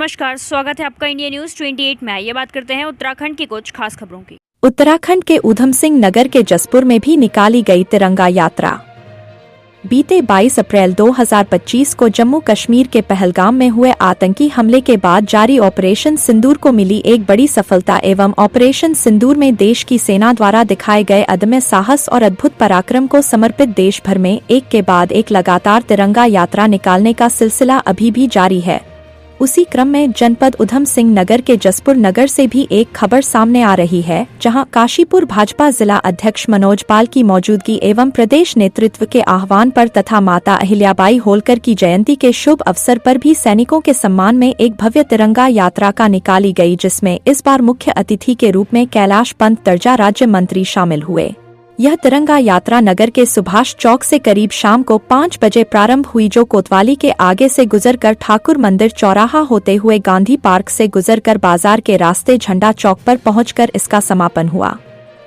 नमस्कार, स्वागत है आपका इंडिया न्यूज 28 में। ये बात करते हैं उत्तराखंड की कुछ खास खबरों की। उत्तराखंड के ऊधम सिंह नगर के जसपुर में भी निकाली गई तिरंगा यात्रा। बीते 22 अप्रैल 2025 को जम्मू कश्मीर के पहलगाम में हुए आतंकी हमले के बाद जारी ऑपरेशन सिंदूर को मिली एक बड़ी सफलता एवं ऑपरेशन सिंदूर में देश की सेना द्वारा दिखाए गए अदम्य साहस और अद्भुत पराक्रम को समर्पित देश भर में एक के बाद एक लगातार तिरंगा यात्रा निकालने का सिलसिला अभी भी जारी है। उसी क्रम में जनपद ऊधम सिंह नगर के जसपुर नगर से भी एक खबर सामने आ रही है, जहां काशीपुर भाजपा जिला अध्यक्ष मनोज पाल की मौजूदगी एवं प्रदेश नेतृत्व के आह्वान पर तथा माता अहिल्याबाई होलकर की जयंती के शुभ अवसर पर भी सैनिकों के सम्मान में एक भव्य तिरंगा यात्रा का निकाली गई, जिसमें इस बार मुख्य अतिथि के रूप में कैलाश पंत दर्जा राज्य मंत्री शामिल हुए। यह तिरंगा यात्रा नगर के सुभाष चौक से करीब शाम को 5 बजे प्रारंभ हुई, जो कोतवाली के आगे से गुजरकर ठाकुर मंदिर चौराहा होते हुए गांधी पार्क से गुजरकर बाजार के रास्ते झंडा चौक पर पहुंचकर इसका समापन हुआ,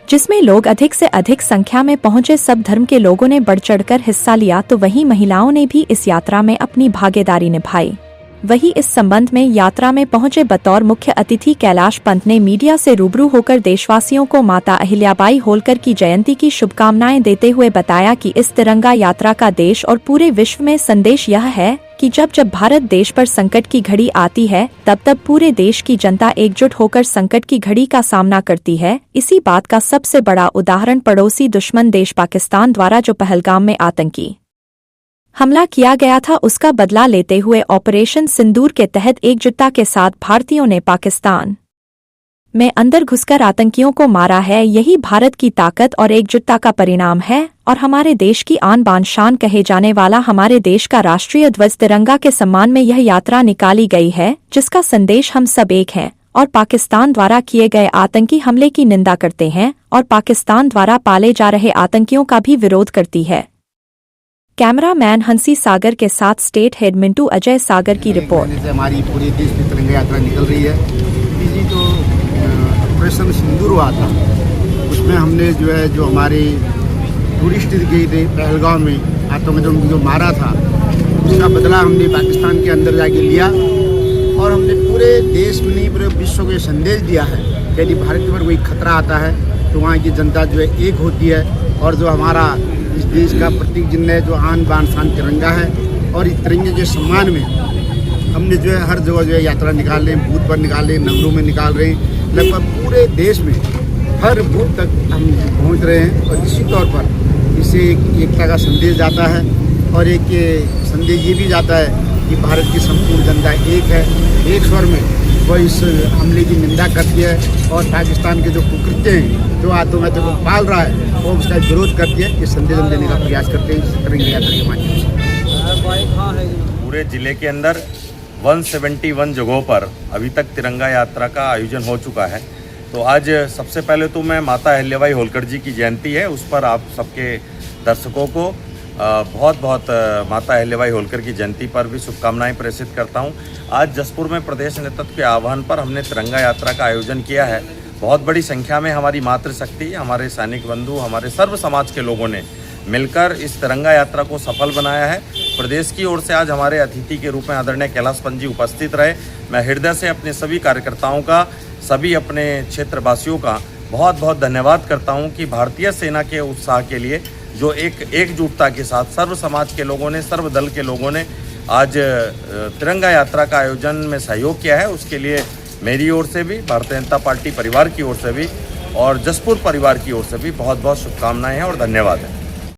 जिसमें लोग अधिक से अधिक संख्या में पहुंचे। सब धर्म के लोगों ने बढ़ चढ़कर हिस्सा लिया, तो वहीं महिलाओं ने भी इस यात्रा में अपनी भागीदारी निभाई। वहीं इस संबंध में यात्रा में पहुंचे बतौर मुख्य अतिथि कैलाश पंत ने मीडिया से रूबरू होकर देशवासियों को माता अहिल्याबाई होलकर की जयंती की शुभकामनाएं देते हुए बताया कि इस तिरंगा यात्रा का देश और पूरे विश्व में संदेश यह है कि जब जब भारत देश पर संकट की घड़ी आती है, तब तब पूरे देश की जनता एकजुट होकर संकट की घड़ी का सामना करती है। इसी बात का सबसे बड़ा उदाहरण पड़ोसी दुश्मन देश पाकिस्तान द्वारा जो पहलगाम में आतंकी हमला किया गया था, उसका बदला लेते हुए ऑपरेशन सिंदूर के तहत एकजुटता के साथ भारतीयों ने पाकिस्तान में अंदर घुसकर आतंकियों को मारा है। यही भारत की ताकत और एकजुटता का परिणाम है और हमारे देश की आन बान शान कहे जाने वाला हमारे देश का राष्ट्रीय ध्वज तिरंगा के सम्मान में यह यात्रा निकाली गई है, जिसका संदेश हम सब एक हैं और पाकिस्तान द्वारा किए गए आतंकी हमले की निंदा करते हैं और पाकिस्तान द्वारा पाले जा रहे आतंकियों का भी विरोध करती है। कैमरामैन हंसी सागर के साथ स्टेट हेड मिंटू अजय सागर की रिपोर्ट। हमारी पूरे देश में तिरंगा यात्रा निकल रही है। जी तो ऑपरेशन सिंदूर हुआ था, उसमें हमने जो हमारे टूरिस्ट गए थे पहलगाम में आतंकवादियों जो मारा था, उसका बदला हमने पाकिस्तान के अंदर जाके लिया और हमने पूरे देश में नहीं पूरे विश्व को संदेश दिया है कि यदि भारत पर कोई खतरा आता है तो वहाँ की जनता एक होती है और जो हमारा इस देश का प्रतीक चिन्ह है, जो आन बान शान तिरंगा है। और इस तिरंगे के सम्मान में हमने हर जगह यात्रा निकाल रहे हैं, बूथ पर निकाल रहे हैं, नगरों में निकाल रहे हैं, लगभग पूरे देश में हर बूथ तक हम पहुंच रहे हैं। और इसी तौर पर इससे एकता का संदेश जाता है और एक संदेश ये भी जाता है कि भारत की संपूर्ण जनता एक है, एक स्वर में वह इस हमले की निंदा करती है और पाकिस्तान के जो कुकृत्य हैं, जो आतंकवादियों को पाल रहा है, वो उसका विरोध करती है। इस संदेश हम देने का प्रयास करते हैं इस तिरंगा यात्रा के माध्यम से। पूरे जिले के अंदर 171 जगहों पर अभी तक तिरंगा यात्रा का आयोजन हो चुका है। तो आज सबसे पहले तो मैं माता अहिल्याबाई होलकर जी की जयंती है, उस पर आप सबके दर्शकों को बहुत बहुत माता अहिल्याबाई होलकर की जयंती पर भी शुभकामनाएं प्रेषित करता हूं। आज जसपुर में प्रदेश नेतृत्व के आह्वान पर हमने तिरंगा यात्रा का आयोजन किया है। बहुत बड़ी संख्या में हमारी मातृशक्ति, हमारे सैनिक बंधु, हमारे सर्व समाज के लोगों ने मिलकर इस तिरंगा यात्रा को सफल बनाया है। प्रदेश की ओर से आज हमारे अतिथि के रूप में आदरणीय कैलाश पंत जी उपस्थित रहे। मैं हृदय से अपने सभी कार्यकर्ताओं का, सभी अपने क्षेत्रवासियों का बहुत बहुत धन्यवाद करता हूं कि भारतीय सेना के उत्साह के लिए जो एकजुटता के साथ सर्व समाज के लोगों ने, सर्व दल के लोगों ने आज तिरंगा यात्रा का आयोजन में सहयोग किया है, उसके लिए मेरी ओर से भी, भारतीय जनता पार्टी परिवार की ओर से भी और जसपुर परिवार की ओर से भी बहुत बहुत शुभकामनाएं हैं और धन्यवाद है।